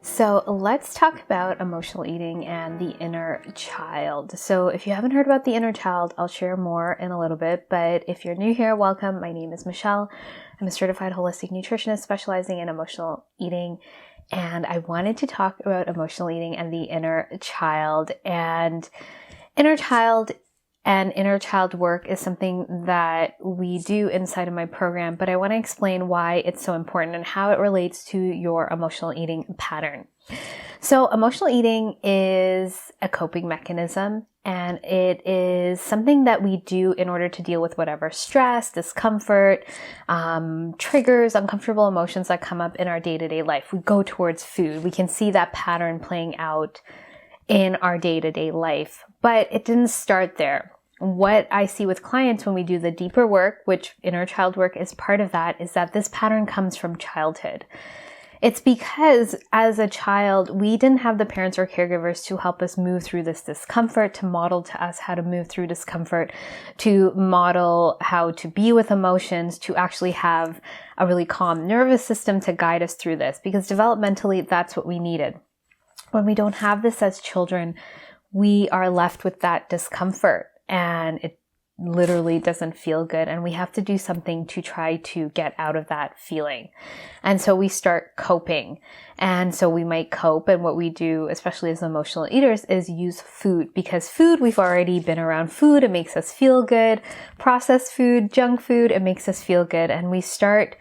So let's talk about emotional eating and the inner child. So if you haven't heard about the inner child, I'll share more in a little bit. But if you're new here, welcome. My name is Michelle. I'm a certified holistic nutritionist specializing in emotional eating. And I wanted to talk about emotional eating and the inner child. And inner child work is something that we do inside of my program, but I want to explain why it's so important and how it relates to your emotional eating pattern. So emotional eating is a coping mechanism, and it is something that we do in order to deal with whatever stress, discomfort, triggers, uncomfortable emotions that come up in our day-to-day life. We go towards food. We can see that pattern playing out in our day-to-day life, but it didn't start there. What I see with clients when we do the deeper work, which inner child work is part of that, is that this pattern comes from childhood. It's because as a child, we didn't have the parents or caregivers to help us move through this discomfort, to model to us how to move through discomfort, to model how to be with emotions, to actually have a really calm nervous system to guide us through this, because developmentally, that's what we needed. When we don't have this as children, we are left with that discomfort. And it literally doesn't feel good. And we have to do something to try to get out of that feeling. And so we start coping. And so we might cope. And what we do, especially as emotional eaters, is use food. Because food, we've already been around food. It makes us feel good. Processed food, junk food, it makes us feel good. And we start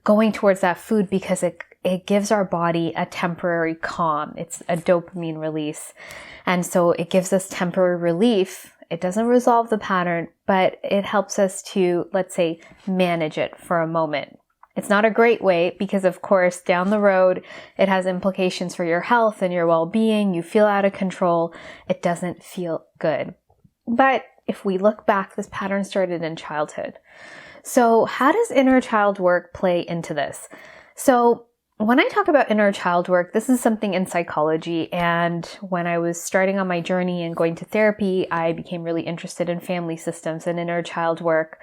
going towards that food because it gives our body a temporary calm. It's a dopamine release. And so it gives us temporary relief. It doesn't resolve the pattern, but it helps us to, let's say, manage it for a moment. It's not a great way because, of course, down the road, it has implications for your health and your well-being. You feel out of control. It doesn't feel good. But if we look back, this pattern started in childhood. So how does inner child work play into this? So when I talk about inner child work, this is something in psychology. And when I was starting on my journey and going to therapy, I became really interested in family systems and inner child work.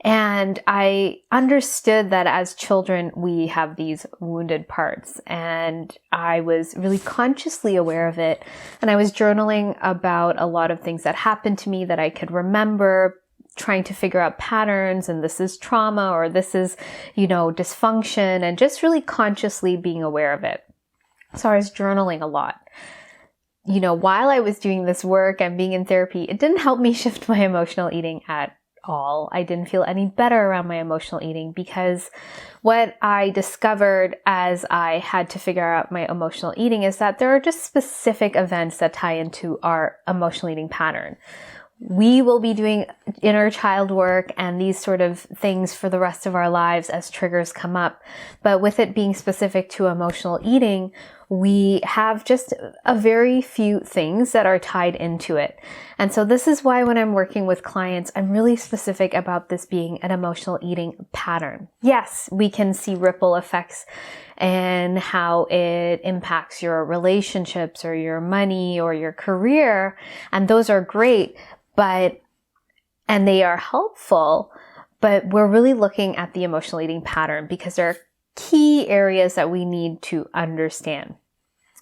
And I understood that as children, we have these wounded parts. And I was really consciously aware of it. And I was journaling about a lot of things that happened to me that I could remember, trying to figure out patterns, and this is trauma or this is, dysfunction, and just really consciously being aware of it. So I was journaling a lot. While I was doing this work and being in therapy, it didn't help me shift my emotional eating at all. I didn't feel any better around my emotional eating because what I discovered as I had to figure out my emotional eating is that there are just specific events that tie into our emotional eating pattern. We will be doing inner child work and these sort of things for the rest of our lives as triggers come up. But with it being specific to emotional eating, we have just a very few things that are tied into it. And so this is why when I'm working with clients, I'm really specific about this being an emotional eating pattern. Yes, we can see ripple effects and how it impacts your relationships or your money or your career. And those are great. And they are helpful, but we're really looking at the emotional eating pattern because there are key areas that we need to understand.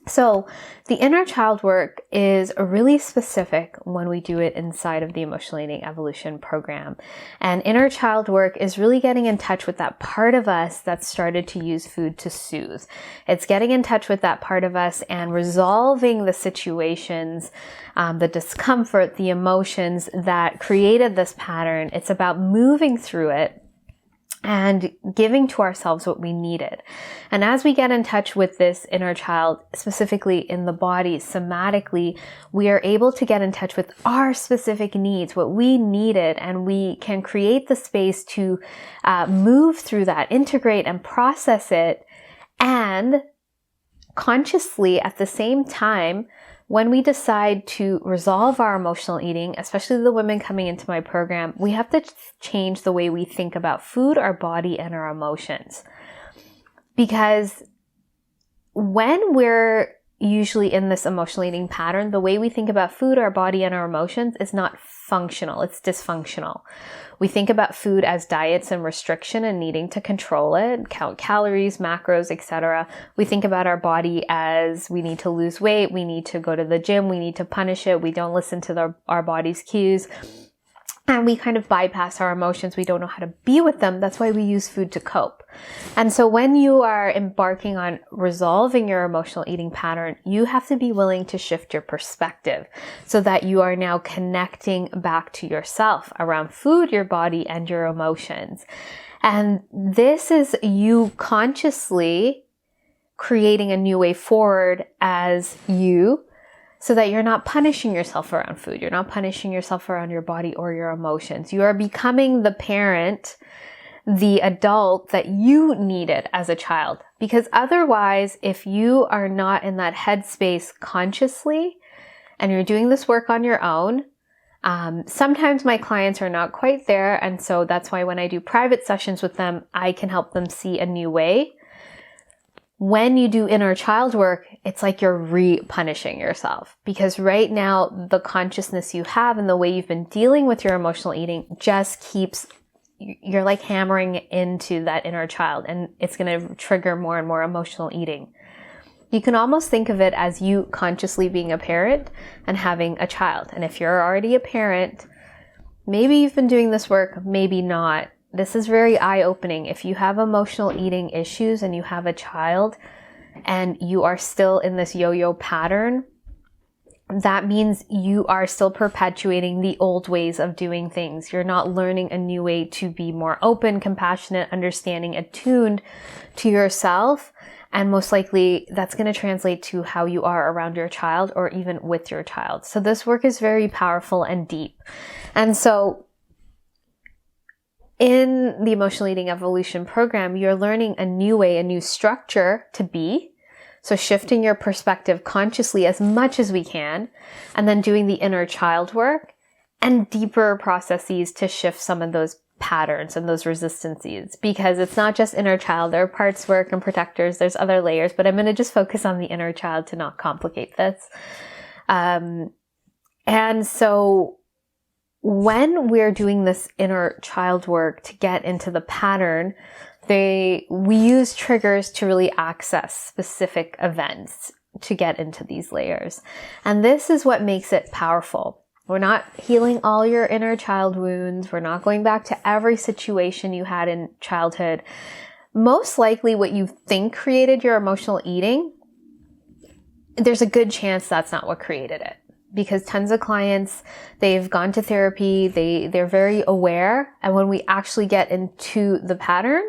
So the inner child work is really specific when we do it inside of the emotional eating evolution program. And inner child work is really getting in touch with that part of us that started to use food to soothe. It's getting in touch with that part of us and resolving the situations, the discomfort, the emotions that created this pattern. It's about moving through it and giving to ourselves what we needed. And as we get in touch with this inner child, specifically in the body, somatically, we are able to get in touch with our specific needs, what we needed, and we can create the space to move through that, integrate and process it, and consciously at the same time, when we decide to resolve our emotional eating, especially the women coming into my program, we have to change the way we think about food, our body, and our emotions. Because when we're usually in this emotional eating pattern, the way we think about food, our body, and our emotions is not functional. It's dysfunctional. We think about food as diets and restriction and needing to control it, count calories, macros, etc. We think about our body as we need to lose weight, we need to go to the gym, we need to punish it, we don't listen to our body's cues. And we kind of bypass our emotions. We don't know how to be with them. That's why we use food to cope. And so when you are embarking on resolving your emotional eating pattern, you have to be willing to shift your perspective so that you are now connecting back to yourself around food, your body, and your emotions. And this is you consciously creating a new way forward as you, so that you're not punishing yourself around food. You're not punishing yourself around your body or your emotions. You are becoming the parent, the adult that you needed as a child. Because otherwise, if you are not in that headspace consciously and you're doing this work on your own, sometimes my clients are not quite there. And so that's why when I do private sessions with them, I can help them see a new way. When you do inner child work, it's like you're re-punishing yourself, because right now the consciousness you have and the way you've been dealing with your emotional eating just keeps, you're like hammering into that inner child, and it's going to trigger more and more emotional eating. You can almost think of it as you consciously being a parent and having a child. And if you're already a parent, maybe you've been doing this work, maybe not. This is very eye-opening. If you have emotional eating issues and you have a child and you are still in this yo-yo pattern, that means you are still perpetuating the old ways of doing things. You're not learning a new way to be more open, compassionate, understanding, attuned to yourself. And most likely that's going to translate to how you are around your child or even with your child. So this work is very powerful and deep. And so in the Emotional Eating Evolution program, you're learning a new way, a new structure to be. So shifting your perspective consciously as much as we can, and then doing the inner child work and deeper processes to shift some of those patterns and those resistances. Because it's not just inner child, there are parts work and protectors, there's other layers, but I'm going to just focus on the inner child to not complicate this. And so when we're doing this inner child work to get into the pattern, we use triggers to really access specific events to get into these layers. And this is what makes it powerful. We're not healing all your inner child wounds. We're not going back to every situation you had in childhood. Most likely what you think created your emotional eating, there's a good chance that's not what created it. Because tons of clients, they've gone to therapy, they're very aware. And when we actually get into the pattern,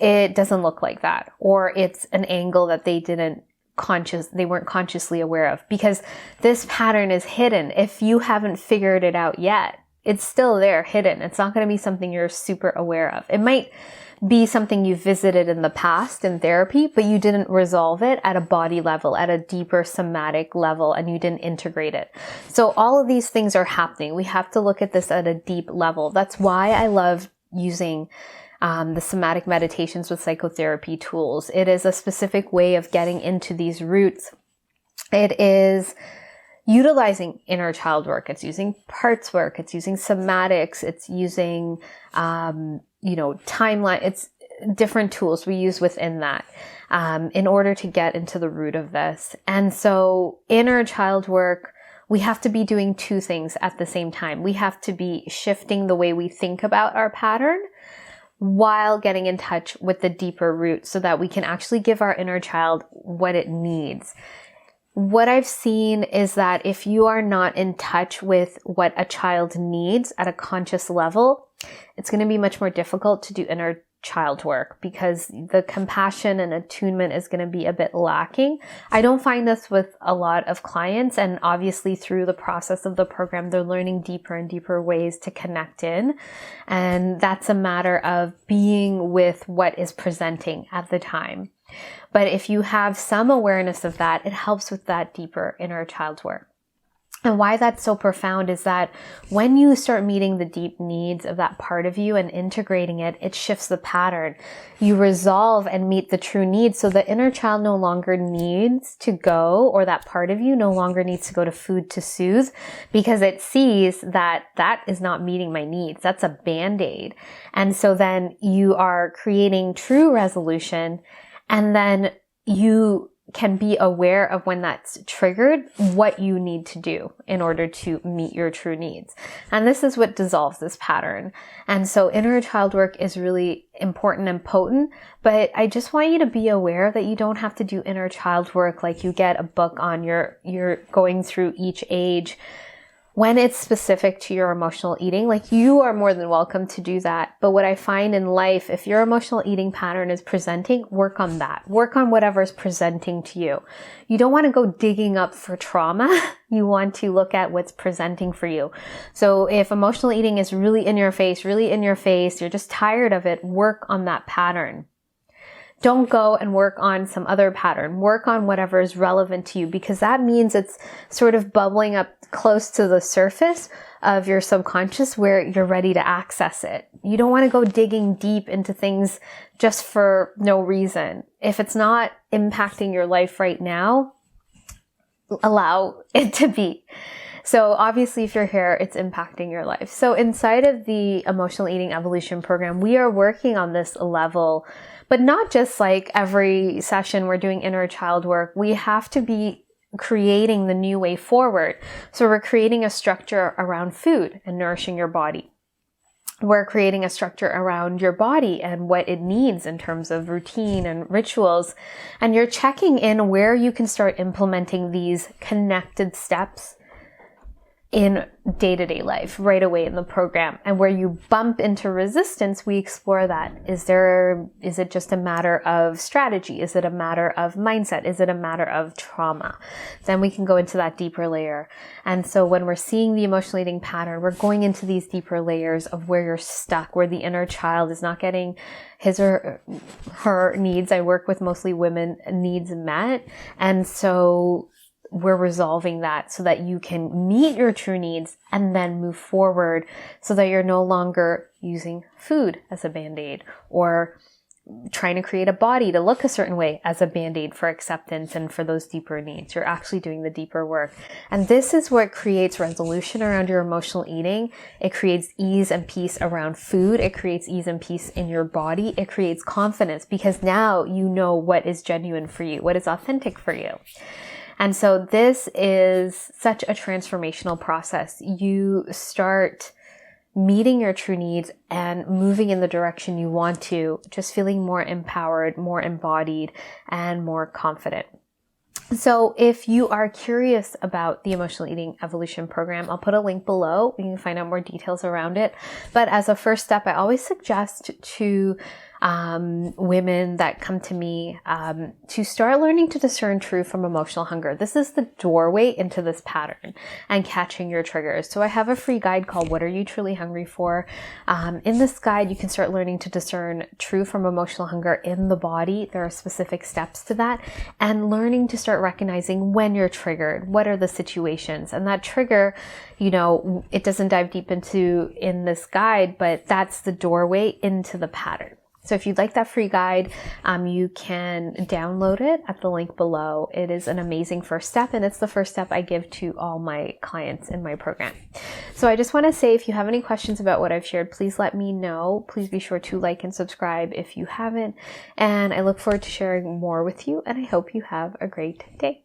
it doesn't look like that. Or it's an angle that they weren't consciously aware of. Because this pattern is hidden. If you haven't figured it out yet, it's still there, hidden. It's not going to be something you're super aware of. It might be something you visited in the past in therapy, but you didn't resolve it at a body level, at a deeper somatic level, and you didn't integrate it. So all of these things are happening. We have to look at this at a deep level. That's why I love using the somatic meditations with psychotherapy tools. It is a specific way of getting into these roots. It is utilizing inner child work. It's using parts work. It's using somatics. It's using, timeline. It's different tools we use within that, in order to get into the root of this. And so inner child work, we have to be doing two things at the same time. We have to be shifting the way we think about our pattern while getting in touch with the deeper root so that we can actually give our inner child what it needs. What I've seen is that if you are not in touch with what a child needs at a conscious level, it's going to be much more difficult to do inner child work because the compassion and attunement is going to be a bit lacking. I don't find this with a lot of clients, and obviously through the process of the program, they're learning deeper and deeper ways to connect in. And that's a matter of being with what is presenting at the time. But if you have some awareness of that, it helps with that deeper inner child work. And why that's so profound is that when you start meeting the deep needs of that part of you and integrating it, it shifts the pattern. You resolve and meet the true needs. So the inner child no longer needs to go, or that part of you no longer needs to go to food to soothe, because it sees that that is not meeting my needs. That's a band-aid. And so then you are creating true resolution, and then you can be aware of when that's triggered, what you need to do in order to meet your true needs. And this is what dissolves this pattern. And so inner child work is really important and potent, but I just want you to be aware that you don't have to do inner child work like you get a book on you're going through each age. When it's specific to your emotional eating, like, you are more than welcome to do that. But what I find in life, if your emotional eating pattern is presenting, work on that. Work on whatever is presenting to you. You don't want to go digging up for trauma. You want to look at what's presenting for you. So if emotional eating is really in your face, you're just tired of it, work on that pattern. Don't go and work on some other pattern. Work on whatever is relevant to you, because that means it's sort of bubbling up close to the surface of your subconscious where you're ready to access it. You don't want to go digging deep into things just for no reason. If it's not impacting your life right now, allow it to be. So obviously, if you're here, it's impacting your life. So inside of the Emotional Eating Evolution program, we are working on this level, but not just like every session we're doing inner child work. We have to be creating the new way forward. So we're creating a structure around food and nourishing your body. We're creating a structure around your body and what it needs in terms of routine and rituals. And you're checking in where you can start implementing these connected steps in day-to-day life right away in the program. And where you bump into resistance, we explore that. Is it just a matter of strategy? Is it a matter of mindset? Is it a matter of trauma? Then we can go into that deeper layer. And so when we're seeing the emotional eating pattern, we're going into these deeper layers of where you're stuck, where the inner child is not getting his or her needs. I work with mostly women, needs met. And so we're resolving that so that you can meet your true needs and then move forward, so that you're no longer using food as a band-aid or trying to create a body to look a certain way as a band-aid for acceptance and for those deeper needs. You're actually doing the deeper work. And this is what creates resolution around your emotional eating. It creates ease and peace around food. It creates ease and peace in your body. It creates confidence, because now you know what is genuine for you, what is authentic for you. And so this is such a transformational process. You start meeting your true needs and moving in the direction you want to, just feeling more empowered, more embodied, and more confident. So if you are curious about the Emotional Eating Evolution program, I'll put a link below. You can find out more details around it. But as a first step, I always suggest to women that come to me to start learning to discern true from emotional hunger. This is the doorway into this pattern and catching your triggers. So I have a free guide called What Are You Truly Hungry For? In this guide, you can start learning to discern true from emotional hunger in the body. There are specific steps to that, and learning to start recognizing when you're triggered. What are the situations? And that trigger, it doesn't dive deep into in this guide, but that's the doorway into the pattern. So if you'd like that free guide, you can download it at the link below. It is an amazing first step, and it's the first step I give to all my clients in my program. So I just want to say, if you have any questions about what I've shared, please let me know. Please be sure to like and subscribe if you haven't. And I look forward to sharing more with you, and I hope you have a great day.